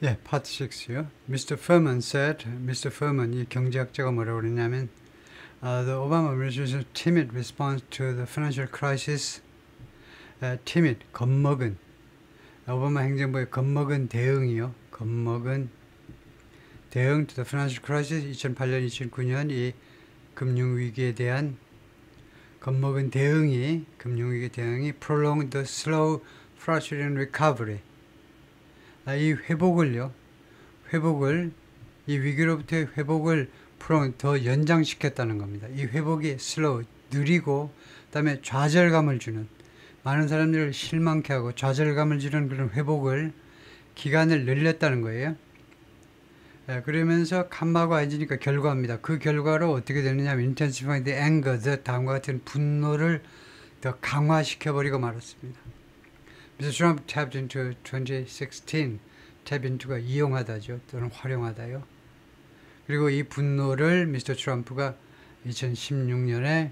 예, 파트 6요. Mr. Furman said, Mr. Furman, 이 경제학자가 뭐라고 그랬냐면, the Obama administration's timid response to the financial crisis, timid, 겁먹은, 오바마 행정부의 겁먹은 대응이요. 겁먹은 대응 to the financial crisis, 2008년, 2009년 이 금융위기에 대한 겁먹은 대응이, 금융위기 대응이 prolonged the slow, frustrating recovery. 이 회복을, 이 위기로부터의 회복을 더 연장시켰다는 겁니다. 이 회복이 slow, 느리고, 그 다음에 좌절감을 주는, 많은 사람들을 실망케 하고 좌절감을 주는 그런 회복을, 기간을 늘렸다는 거예요. 그러면서 칸마가 해지니까 결과입니다. 그 결과로 어떻게 되느냐 하면 intensifying the anger, 다음과 같은 분노를 더 강화시켜버리고 말았습니다. Mr. Trump tapped into 2016. tap into가 이용하다죠. 또는 활용하다요. 그리고 이 분노를 Mr. 트럼프가 2016년에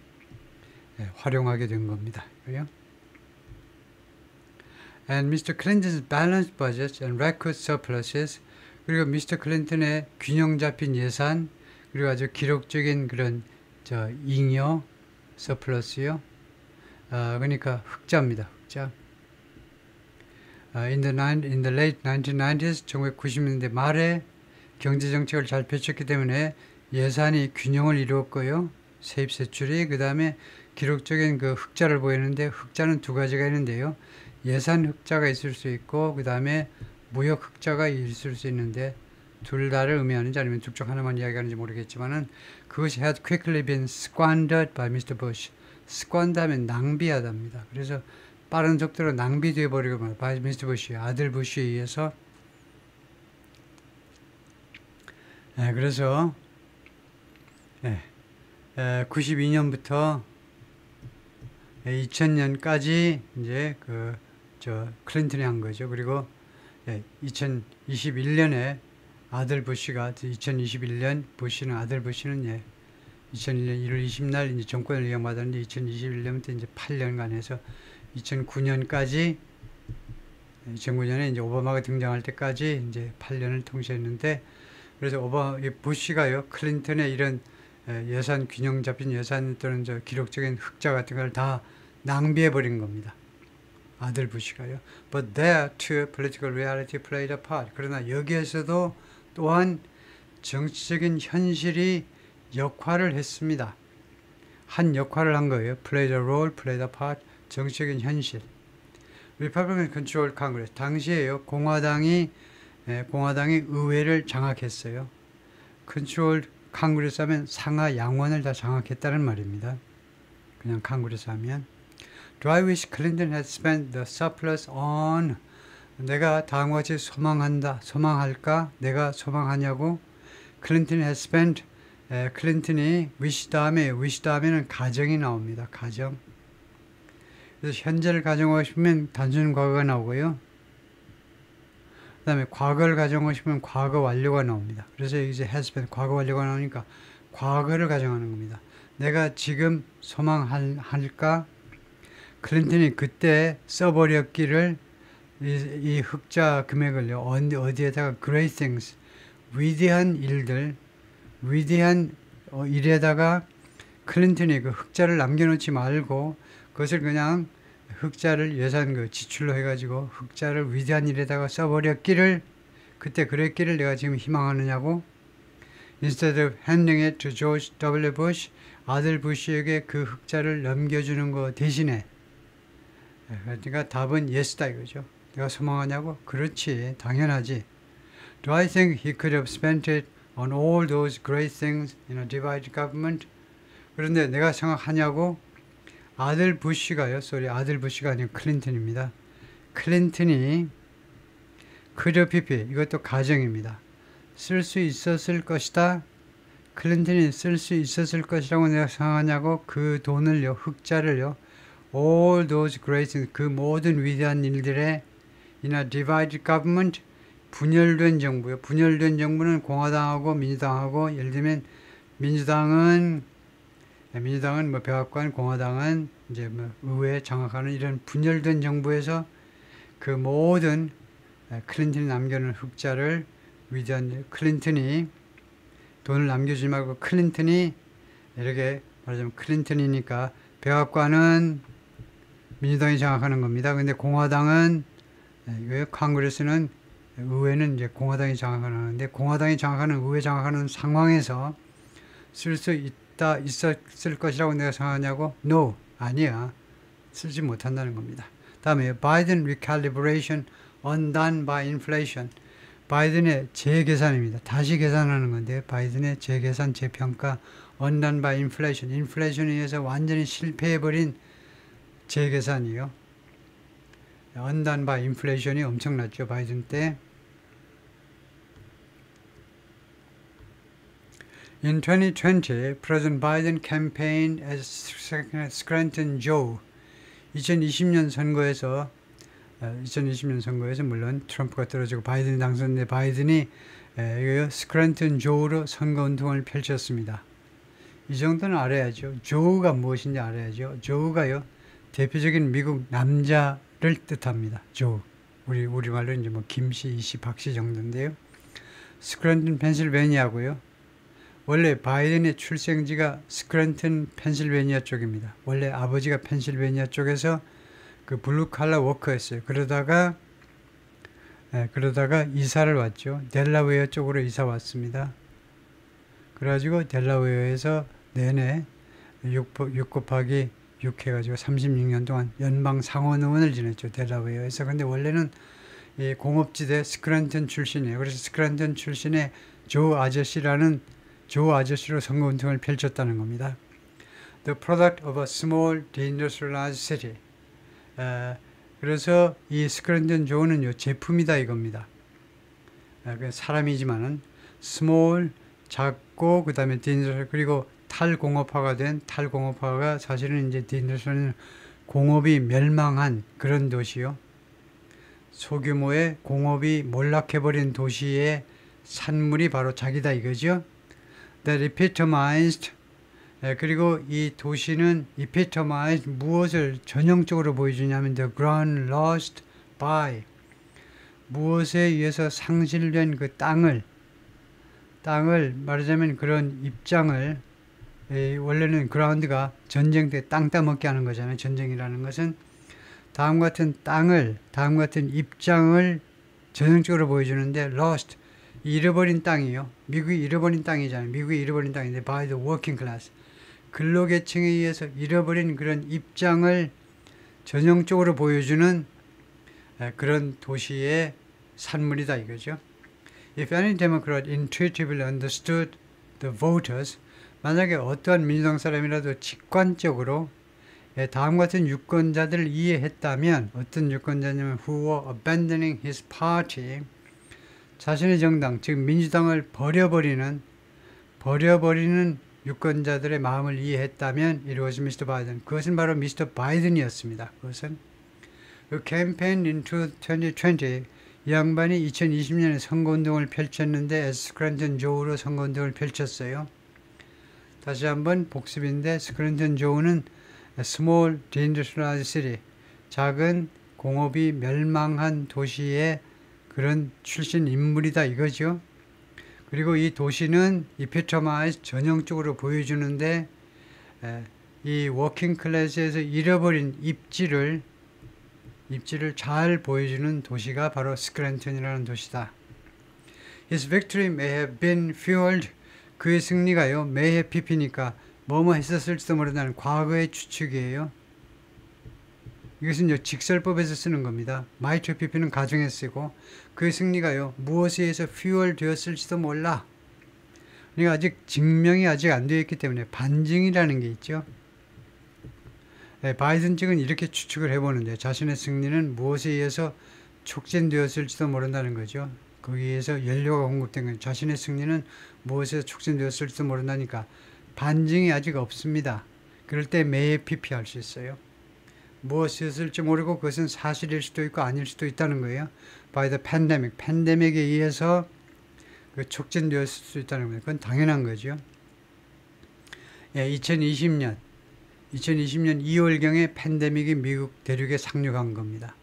활용하게 된 겁니다. And Mr. Clinton's balanced budget and record surpluses, 그리고 미스터 클린턴의 균형 잡힌 예산, 그리고 아주 기록적인 그런 잉여 서플러스요. 그러니까 흑자입니다. 흑자. In the late 1990s, 1990년대 말에 경제정책을 잘 펼쳤기 때문에 예산이 균형을 이루었고요. 세입세출이, 그 다음에 기록적인 그 흑자를 보이는데, 흑자는 두 가지가 있는데요. 예산 흑자가 있을 수 있고, 그 다음에 무역 흑자가 있을 수 있는데, 둘 다를 의미하는지 아니면 둘 중 하나만 이야기하는지 모르겠지만은, 그것이 had quickly been squandered by Mr. Bush. squander 하면 낭비하답니다. 그래서 빠른 속도로 낭비되어 버리고 말이에요. by Mr. Bush, 아들 부시에 의해서. 그래서 92년부터 2000년까지 이제 클린턴이 한 거죠. 그리고 2021년에 아들 부시가 2021년 부시는 아들 부시는 2001년 1월 20날 이제 정권을 이양받았는데 2021년부터 이제 8년간 해서 2009년까지 2009년에 이제 오바마가 등장할 때까지 이제 8년을 통치했는데 그래서 부시가요 클린턴의 이런 예산 균형 잡힌 예산 또는 기록적인 흑자 같은 걸 다 낭비해 버린 겁니다. 아들 부시가요. But there too political reality played a part. 그러나 여기에서도 또한 정치적인 현실이 역할을 했습니다. 한 역할을 한 거예요. Played a role, played a part. 정치적인 현실. Republican controlled Congress. 당시에요. 공화당이 의회를 장악했어요. Controlled Congress 하면 상하 양원을 다 장악했다는 말입니다. 그냥 Congress 하면. Do I wish Clinton had spent the surplus on? 내가 다음과 같이 소망할까? 내가 소망하냐고? Clinton has spent, 클린턴이 wish 다음에는 가정이 나옵니다. 가정. 그래서 현재를 가정하고 싶으면 단순 과거가 나오고요. 그 다음에 과거를 가정하고 싶으면 과거 완료가 나옵니다. 그래서 이제 has spent, 과거 완료가 나오니까 과거를 가정하는 겁니다. 내가 지금 소망할까? 클린턴이 그때 써버렸기를 이 흑자 금액을요 어디에다가 great things 위대한 일들 위대한 일에다가 클린턴이 그 흑자를 남겨놓지 말고 그것을 그냥 흑자를 예산 지출로 해가지고 흑자를 위대한 일에다가 써버렸기를 그때 그랬기를 내가 지금 희망하느냐고. Instead of handing it to George W. Bush, 아들 부시에게 그 흑자를 넘겨주는 거 대신에. 그러니까 답은 yes다 이거죠. 내가 소망하냐고? 그렇지, 당연하지. Do I think he could have spent it on all those great things in a divided government? 그런데 내가 생각하냐고? 아들 부시가요. 아들 부시가 아니고 클린턴입니다. 클린턴이 could have, 이것도 가정입니다. 쓸 수 있었을 것이다. 클린턴이 쓸 수 있었을 것이라고 내가 생각하냐고? 그 돈을요, 흑자를요, all those great things, 그 모든 위대한 일들에 in a divided government, 분열된 정부요. 분열된 정부는 공화당하고 민주당하고, 예를 들면 민주당은 백악관, 공화당은 이제 의회 장악하는 이런 분열된 정부에서 그 모든 클린턴이 남겨놓은 흑자를 위대한 클린턴이 돈을 남겨주지 말고 클린턴이 이렇게 말하자면 클린턴이니까 백악관은 민주당이 장악하는 겁니다. 근데 공화당은 왜 컨그레스는 의회는 이제 공화당이 장악하는데 공화당이 장악하는 의회 장악하는 상황에서 쓸 수 있을 것이라고 내가 생각하냐고? No, 아니야. 쓰지 못한다는 겁니다. 다음에 Biden recalibration undone by inflation. 바이든의 재계산입니다. 다시 계산하는 건데 바이든의 재계산, 재평가 undone by inflation. 인플레이션에 의해서 완전히 실패해버린 재계산이요. undone by inflation이 엄청났죠. 바이든 때. In 2020, President Biden campaigned as Scranton Joe. 2020년 선거에서 물론 트럼프가 떨어지고 바이든이 당선돼 바이든이 스크랜턴 조우로 선거운동을 펼쳤습니다. 이 정도는 알아야죠. 조우가 무엇인지 알아야죠. 조우가요 대표적인 미국 남자를 뜻합니다. 조우. 우리말로 이제 뭐 김씨, 이씨, 박씨 정도인데요. 스크랜턴 펜실베니아고요. 원래 바이든의 출생지가 스크랜턴 펜실베니아 쪽입니다. 원래 아버지가 펜실베니아 쪽에서 그 블루칼라 워커였어요. 그러다가 이사를 왔죠. 델라웨어 쪽으로 이사 왔습니다. 그래가지고 델라웨어에서 내내 6 곱하기 6 해가지고 36년 동안 연방 상원의원을 지냈죠. 델라웨어에서. 근데 원래는 이 공업지대 스크랜턴 출신이에요. 그래서 스크랜턴 출신의 조 아저씨로 선거운동을 펼쳤다는 겁니다. The product of a small deindustrialized city. 그래서 이 스크랜턴 조우는요 제품이다 이겁니다. 사람이지만은 small 작고 그 다음에 deindustrial 그리고 탈공업화가 사실은 이제 deindustrial은 공업이 멸망한 그런 도시요. 소규모의 공업이 몰락해버린 도시의 산물이 바로 자기다 이거죠. That epitomized 그리고 이 도시는 epitomized 무엇을 전형적으로 보여주냐면 the ground lost by 무엇에 의해서 상실된 그 땅을 말하자면 그런 입장을 원래는 그라운드가 전쟁 때 땅 따먹게 하는 거잖아요. 전쟁이라는 것은 다음과 같은 입장을 전형적으로 보여주는데 lost 잃어버린 땅이요. 미국이 잃어버린 땅이잖아요. 미국이 잃어버린 땅인데 by the working class 근로계층에 의해서 잃어버린 그런 입장을 전형적으로 보여주는 그런 도시의 산물이다 이거죠. If any Democrat intuitively understood the voters 만약에 어떠한 민주당 사람이라도 직관적으로 다음과 같은 유권자들을 이해했다면 어떤 유권자냐면 who were abandoning his party 자신의 정당, 즉 민주당을 버려버리는 유권자들의 마음을 이해했다면 it was Mr. Biden. 그것은 바로 미스터 바이든이었습니다. 그것은 그 캠페인 into 2020 이 양반이 2020년에 선거운동을 펼쳤는데 스크랜턴 조우로 선거운동을 펼쳤어요. 다시 한번 복습인데 스크랜턴 조우는 small deindustrialized city 작은 공업이 멸망한 도시의 그런 출신 인물이다 이거죠. 그리고 이 도시는 epitomized 전형적으로 보여주는데 이 워킹 클래스에서 잃어버린 입지를 잘 보여주는 도시가 바로 스크랜턴이라는 도시다. His victory may have been fueled 그의 승리가요 may have pp니까 뭐뭐 했었을지도 모른다는 과거의 추측이에요. 이것은 직설법에서 쓰는 겁니다. might pp는 가정에 쓰고 그의 승리가요 무엇에 의해서 fuel 되었을지도 몰라. 그러니까 아직 증명이 아직 안 되어 있기 때문에 반증이라는 게 있죠. 바이든 측은 이렇게 추측을 해보는데 자신의 승리는 무엇에 의해서 촉진되었을지도 모른다는 거죠. 거기에서 연료가 공급된 거예요. 자신의 승리는 무엇에서 촉진되었을지도 모른다니까 반증이 아직 없습니다. 그럴 때 매에 PP할 수 있어요. 무엇이었을지 모르고 그것은 사실일 수도 있고 아닐 수도 있다는 거예요. By the pandemic, 팬데믹에 의해서 그 촉진되었을 수 있다는 거예요. 그건 당연한 거죠. 2020년 2월경에 팬데믹이 미국 대륙에 상륙한 겁니다.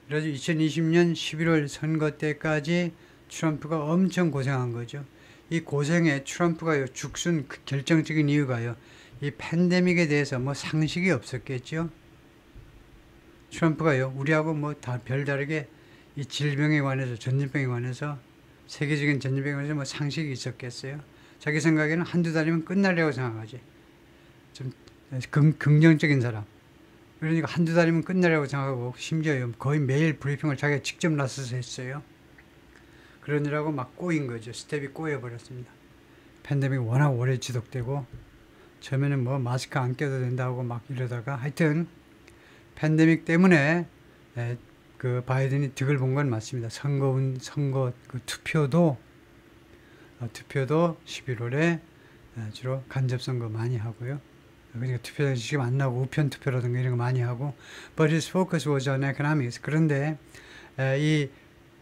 그래서 2020년 11월 선거 때까지 트럼프가 엄청 고생한 거죠. 이 고생에 트럼프가 죽순 결정적인 이유가요. 이 팬데믹에 대해서 뭐 상식이 없었겠죠. 트럼프가요, 우리하고 뭐 다 별다르게 이 질병에 관해서, 전염병에 관해서, 세계적인 전염병에 관해서 뭐 상식이 있었겠어요. 자기 생각에는 한두 달이면 끝나려고 생각하지. 좀 긍정적인 사람. 그러니까 한두 달이면 끝나려고 생각하고, 심지어 거의 매일 브리핑을 자기가 직접 나서서 했어요. 그러느라고 막 꼬인 거죠. 스텝이 꼬여버렸습니다. 팬데믹이 워낙 오래 지속되고, 처음에는 뭐 마스크 안 껴도 된다고 막 이러다가, 하여튼 팬데믹 때문에 그 바이든이 득을 본 건 맞습니다. 선거 그 투표도 11월에 주로 간접 선거 많이 하고요. 그러니까 투표장이 지금 안 나오고 우편 투표라든가 이런 거 많이 하고. But his focus was on economics. 그런데 이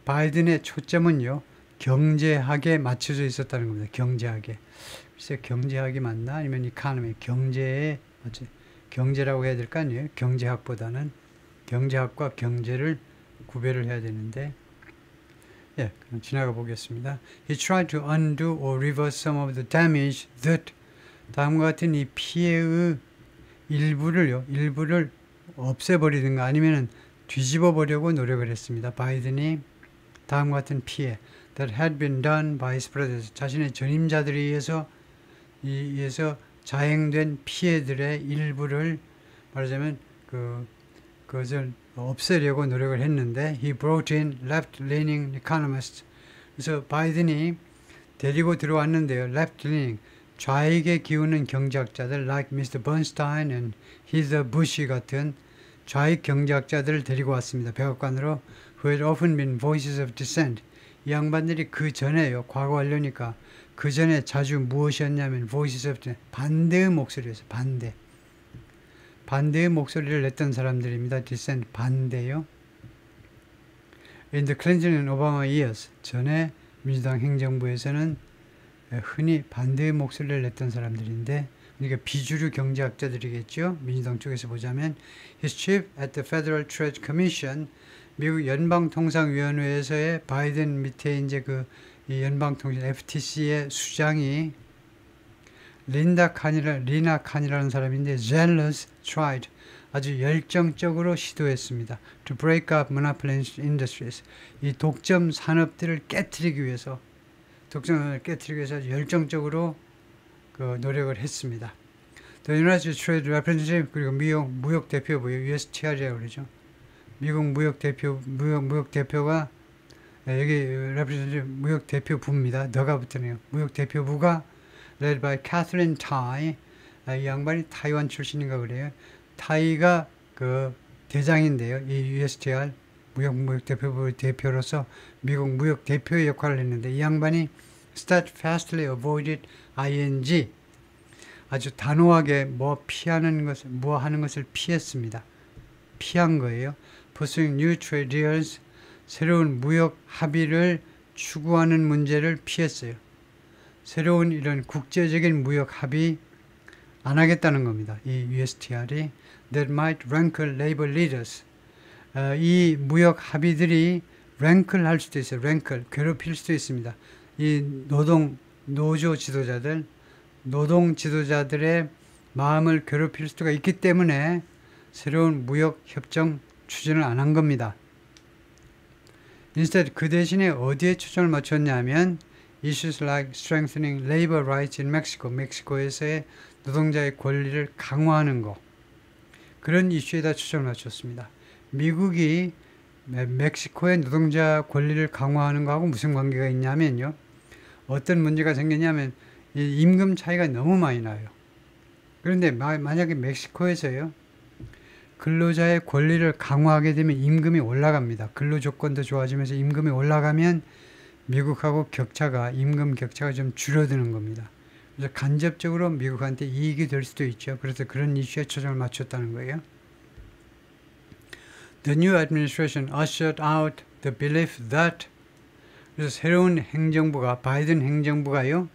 바이든의 초점은요, 경제학에 맞춰져 있었다는 겁니다. 경제학에. 글쎄 경제학이 맞나? 아니면 이카노미, 경제에 경제라고 해야 될 거 아니에요? 경제학보다는 경제학과 경제를 구별을 해야 되는데, 예, 그럼 지나가 보겠습니다. He tried to undo or reverse some of the damage that, 다음과 같은 이 피해의 일부를 없애버리든가 아니면 뒤집어 보려고 노력을 했습니다. 바이든이 다음과 같은 피해 that had been done by his brothers, 자신의 전임자들에 의해서 자행된 피해들의 일부를 말하자면 그것을 없애려고 노력을 했는데, he brought in left-leaning economists. 그래서 바이든이 데리고 들어왔는데요, left-leaning, 좌익에 기우는 경제학자들 like Mr. Bernstein and Heather Bush 같은 좌익 경제학자들을 데리고 왔습니다. 백악관으로. who had often been voices of dissent. 이 양반들이 그 전에요, 과거 완료니까 그 전에 자주 무엇이었냐면 voices of dissent, 반대의 목소리였어요. 반대의 목소리를 냈던 사람들입니다. dissent, 반대요. In the Clinton and Obama years, 전에 민주당 행정부에서는 흔히 반대의 목소리를 냈던 사람들인데, 그러니까 비주류 경제학자들이겠죠. 민주당 쪽에서 보자면 his chief at the Federal Trade Commission, 미국 연방통상위원회에서의 바이든 밑에 이제 이 연방통신 FTC의 수장이 리나 칸이라는 사람인데, zealous tried, 아주 열정적으로 시도했습니다. to break up monopoly industries, 이 독점 산업들을 깨트리기 위해서 열정적으로 노력을 했습니다. The United Trade Representative, 그리고 미국 무역 대표부, USTR이라고 그러죠. 미국 무역 대표가 여기 representative 무역 대표부입니다. 너가 붙으네요. 무역 대표부가 led by Catherine Tai, 이 양반이 타이완 출신인가 그래요. 타이가 그 대장인데요. 이 USTR 무역 대표부 대표로서 미국 무역 대표의 역할을 했는데, 이 양반이 steadfastly avoided ing, 아주 단호하게 뭐 하는 것을 피했습니다. 피한 거예요. pursuing new trade deals, 새로운 무역 합의를 추구하는 문제를 피했어요. 새로운 이런 국제적인 무역 합의 안 하겠다는 겁니다. 이 USTR이 that might rankle labor leaders, 이 무역 합의들이 rankle 할 수도 있어요. rankle, 괴롭힐 수도 있습니다. 이 노조 지도자들의 마음을 괴롭힐 수가 있기 때문에 새로운 무역 협정 추진을 안 한 겁니다. instead, 그 대신에 어디에 초점을 맞췄냐면 issues like strengthening labor rights in Mexico, 멕시코에서의 노동자의 권리를 강화하는 것, 그런 이슈에다 초점을 맞췄습니다. 미국이 멕시코의 노동자 권리를 강화하는 것하고 무슨 관계가 있냐면요, 어떤 문제가 생겼냐면 이 임금 차이가 너무 많이 나요. 그런데 만약에 멕시코에서요, 근로자의 권리를 강화하게 되면 임금이 올라갑니다. 근로 조건도 좋아지면서 임금이 올라가면 미국하고 임금 격차가 좀 줄어드는 겁니다. 그래서 간접적으로 미국한테 이익이 될 수도 있죠. 그래서 그런 이슈에 초점을 맞췄다는 거예요. The new administration ushered out the belief that, 그래서 새로운 행정부가, 바이든 행정부가요,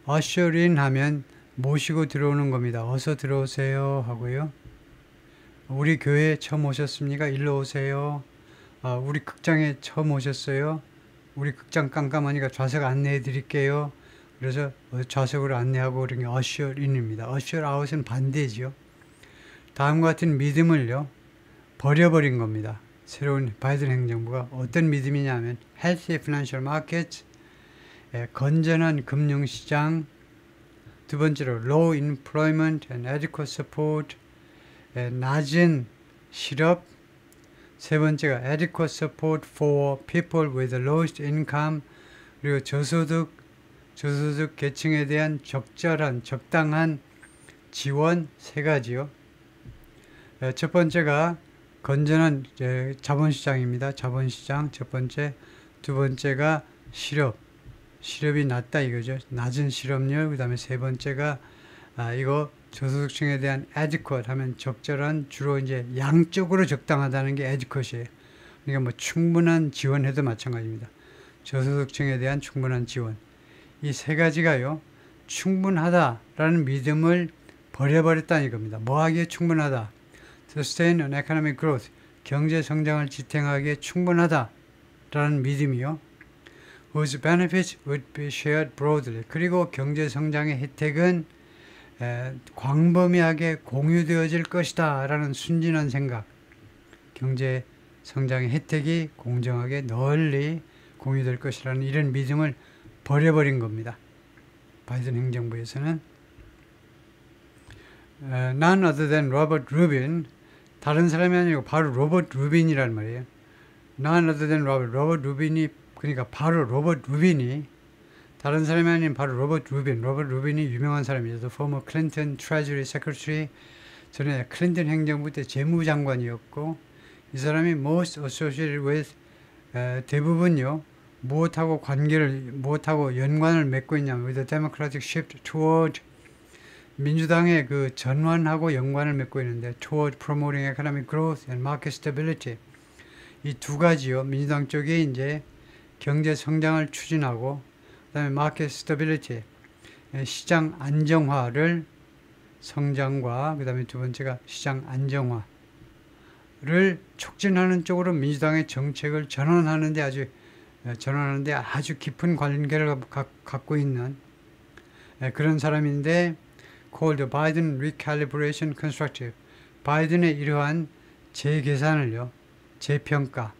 usher in 하면 모시고 들어오는 겁니다. 어서 들어오세요 하고요. 우리 교회에 처음 오셨습니까? 일로 오세요. 우리 극장에 처음 오셨어요. 우리 극장 깜깜하니까 좌석 안내해 드릴게요. 그래서 좌석으로 안내하고 그런 게 usher in입니다. usher out은 반대지요. 다음과 같은 믿음을요, 버려버린 겁니다. 새로운 바이든 행정부가 어떤 믿음이냐면 healthy financial markets, 건전한 금융시장, 두 번째로 low employment and adequate support, 낮은 실업, 세 번째가 adequate support for people with the lowest income, 그리고 저소득 계층에 대한 적절한, 적당한 지원 세 가지요. 첫 번째가 건전한 자본시장입니다. 자본시장 첫 번째. 두 번째가 실업이 낮다 이거죠. 낮은 실업률. 그 다음에 세 번째가 이거 저소득층에 대한 adequate 하면 적절한, 주로 이제 양적으로 적당하다는 게 adequate이에요. 그러니까 뭐 충분한 지원해도 마찬가지입니다. 저소득층에 대한 충분한 지원. 이 세 가지가요, 충분하다라는 믿음을 버려버렸다는 겁니다. 뭐 하기에 충분하다? Sustain an economic growth, 경제 성장을 지탱하기에 충분하다라는 믿음이요. Whose benefits would be shared broadly. 그리고 경제 성장의 혜택은 광범위하게 공유되어질 것이다 라는 순진한 생각. 경제 성장의 혜택이 공정하게 널리 공유될 것이라는 이런 믿음을 버려버린 겁니다. 바이든 행정부에서는. None other than Robert Rubin, 다른 사람이 아니고 바로 로버트 루빈이란 말이에요. None other than 로버트 루빈이, 그러니까 바로 로버트 루빈이, 다른 사람이 아닌 바로 로버트 루빈이 유명한 사람이죠. The former Clinton Treasury Secretary, 전에 클린턴 행정부 때 재무장관이었고, 이 사람이 most associated with, 대부분요, 무엇하고 연관을 맺고 있냐면 with the democratic shift toward, 민주당의 그 전환하고 연관을 맺고 있는데 toward promoting economic growth and market stability, 이 두 가지요. 민주당 쪽이 이제 경제 성장을 추진하고, 그다음에 market stability, 시장 안정화를, 성장과 그다음에 두 번째가 시장 안정화를 촉진하는 쪽으로 민주당의 정책을 전환하는데 아주 깊은 관계를 갖고 있는 그런 사람인데, called Biden Recalibration Constructive, 바이든의 이러한 재계산을요, 재평가,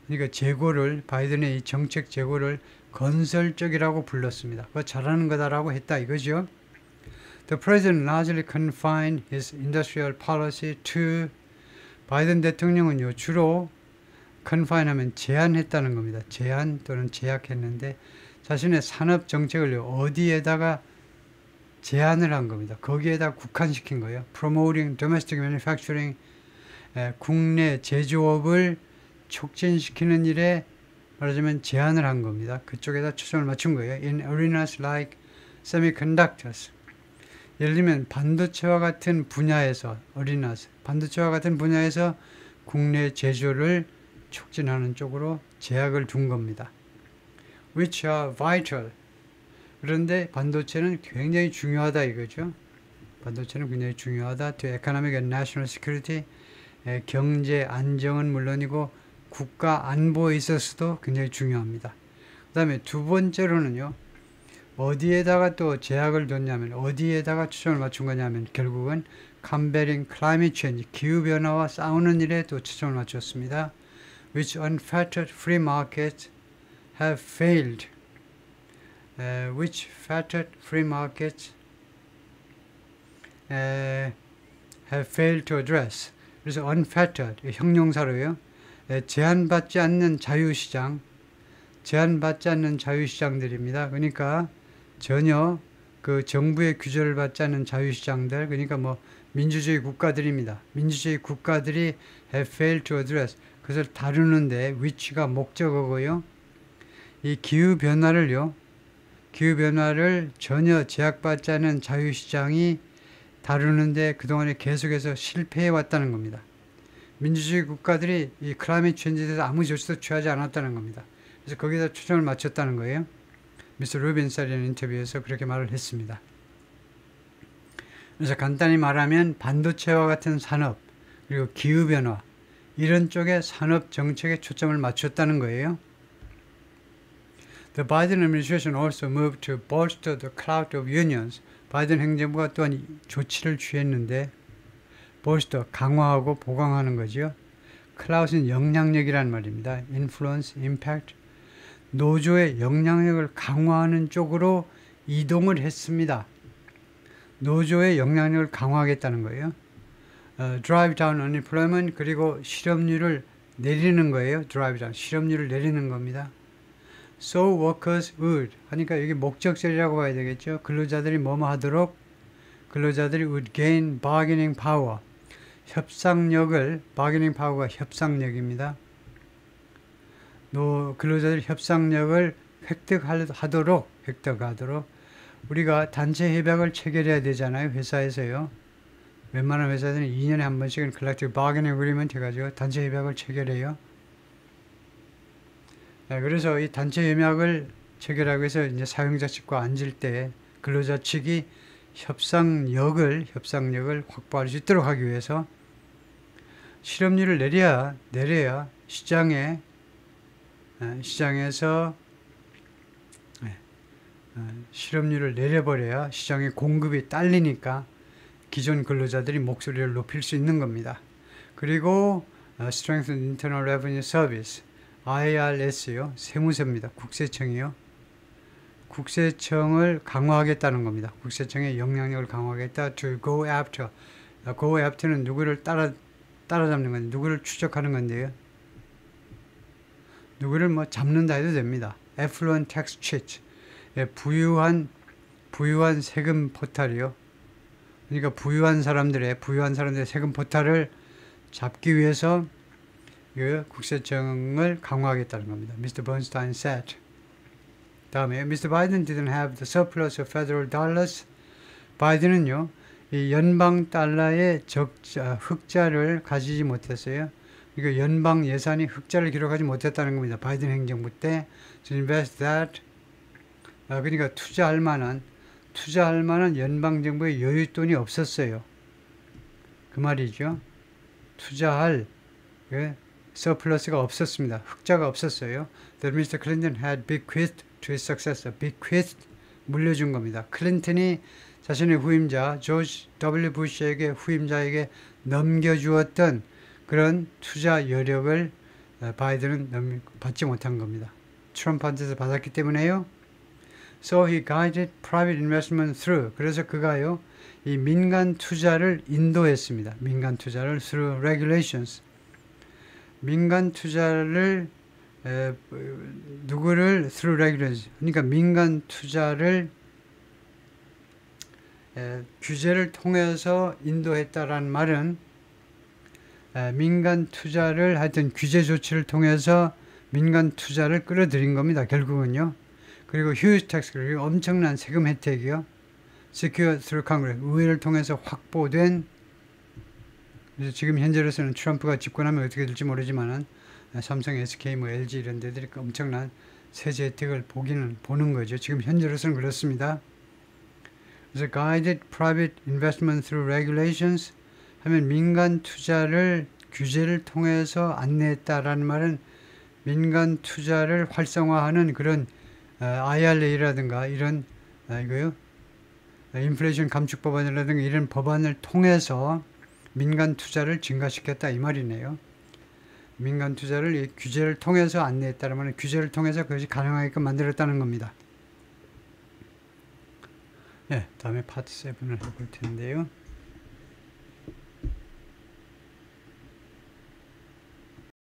그러니까 재고를, 바이든의 이 정책 재고를 건설적이라고 불렀습니다. 그거 잘하는 거다라고 했다 이거죠. The president largely confined his industrial policy to, 바이든 대통령은요, 주로 confine 하면 제한했다는 겁니다. 제한 또는 제약했는데 자신의 산업 정책을요, 어디에다가 제한을 한 겁니다. 거기에다 국한시킨 거예요. Promoting domestic manufacturing, 국내 제조업을 촉진시키는 일에 말하자면 제한을 한 겁니다. 그쪽에다 초점을 맞춘 거예요. In arenas like semiconductors, 예를 들면 반도체와 같은 분야에서, 반도체와 같은 분야에서 국내 제조를 촉진하는 쪽으로 제약을 둔 겁니다. Which are vital, 그런데 반도체는 굉장히 중요하다 이거죠. 반도체는 굉장히 중요하다. To economic and national security, 경제 안정은 물론이고 국가 안보에 있어서도 굉장히 중요합니다. 그 다음에 두 번째로는요, 어디에다가 또 제약을 뒀냐면, 어디에다가 초점을 맞춘 거냐면 결국은 combating climate change, 기후변화와 싸우는 일에 또 초점을 맞췄습니다. Which unfettered free markets have failed. Which fettered free markets have failed to address. 그래서 unfettered, 형용사로요. 제한받지 않는 자유시장들입니다. 그러니까 전혀 그 정부의 규제를 받지 않는 자유시장들, 그러니까 뭐 민주주의 국가들입니다. 민주주의 국가들이 have failed to address, 그것을 다루는데 which가 목적어고요. 이 기후변화를 전혀 제약받지 않은 자유시장이 다루는데 그동안에 계속해서 실패해왔다는 겁니다. 민주주의 국가들이 이 클라이밋 체인지에 대해서 아무 조치도 취하지 않았다는 겁니다. 그래서 거기다 초점을 맞췄다는 거예요. 미스터 루빈스라는 인터뷰에서 그렇게 말을 했습니다. 그래서 간단히 말하면 반도체와 같은 산업, 그리고 기후변화, 이런 쪽에 산업 정책에 초점을 맞췄다는 거예요. The Biden administration also moved to bolster the clout of unions. 바이든 행정부가 또한 조치를 취했는데 bolster, 강화하고 보강하는 거죠. clout은 영향력이란 말입니다. influence, impact. 노조의 영향력을 강화하는 쪽으로 이동을 했습니다. 노조의 영향력을 강화하겠다는 거예요. drive down unemployment, 그리고 실업률을 내리는 거예요. drive down, 실업률을 내리는 겁니다. So workers would, 하니까 이게 목적절이라고 봐야 되겠죠. 근로자들이 뭐뭐 하도록, 근로자들이 would gain bargaining power, 협상력을, bargaining power가 협상력입니다. 근로자들이 협상력을 획득하도록, 우리가 단체 협약을 체결해야 되잖아요. 회사에서요. 웬만한 회사들은 2년에 한 번씩은 collective bargaining agreement 해가지고 단체 협약을 체결해요. 네, 그래서 이 단체 협약을 체결하기 위해서 이제 사용자 측과 앉을 때 근로자 측이 협상력을 확보할 수 있도록 하기 위해서 실업률을 내려야 시장에서 실업률을 내려버려야 시장의 공급이 딸리니까 기존 근로자들이 목소리를 높일 수 있는 겁니다. 그리고 Strengthen Internal Revenue Service, IRS요. 세무서입니다. 국세청이요. 국세청을 강화하겠다는 겁니다. 국세청의 영향력을 강화하겠다. To go after. go after는 누구를 따라잡는 건데, 누구를 추적하는 건데요. 누구를 뭐 잡는다 해도 됩니다. Affluent Tax Cheat. 부유한 세금 포탈이요. 그러니까 부유한 사람들의 세금 포탈을 잡기 위해서 그 국세청을 강화하겠다는 겁니다. Mr. Bernstein said. 다음에 Mr. Biden didn't have the surplus of federal dollars. 바이든은요, 이 연방 달러의 흑자를 가지지 못했어요. 그러니까 연방 예산이 흑자를 기록하지 못했다는 겁니다. 바이든 행정부 때. To invest that. 그러니까 투자할 만한 연방정부의 여윳돈이 없었어요. 그 말이죠. 투자할 서플러스가 없었습니다. 흑자가 없었어요. That Mr. Clinton had bequeathed to his successor. bequeathed, 물려준 겁니다. 클린턴이 자신의 후임자 조지 W. 후임자에게 넘겨주었던 그런 투자 여력을 바이든은 받지 못한 겁니다. 트럼프한테서 받았기 때문에요. So he guided private investment through. 그래서 그가요, 이 민간 투자를 인도했습니다. 민간 투자를 through regulations. 민간 투자를 누구를 through regulations. 그러니까 민간 투자를 규제를 통해서 인도했다라는 말은 민간 투자를 하여튼 규제 조치를 통해서 민간 투자를 끌어들인 겁니다. 결국은요. 그리고 huge tax, 그리고 엄청난 세금 혜택이요. secured through Congress, 의회를 통해서 확보된. 그래서 지금 현재로서는 트럼프가 집권하면 어떻게 될지 모르지만은 삼성, SK, LG 이런 데들이 엄청난 세제 혜택을 보는 거죠. 지금 현재로서는 그렇습니다. 그래서 guided private investment through regulations 하면 민간 투자를 규제를 통해서 안내했다라는 말은 민간 투자를 활성화하는 그런 IRA라든가 이런 인플레이션 감축 법안이라든가 이런 법안을 통해서 민간 투자를 증가시켰다 이 말이네요. 민간 투자를 이 규제를 통해서 안내했다는 말은 규제를 통해서 그것이 가능하게끔 만들었다는 겁니다. 다음에 파트 7을 해볼 텐데요.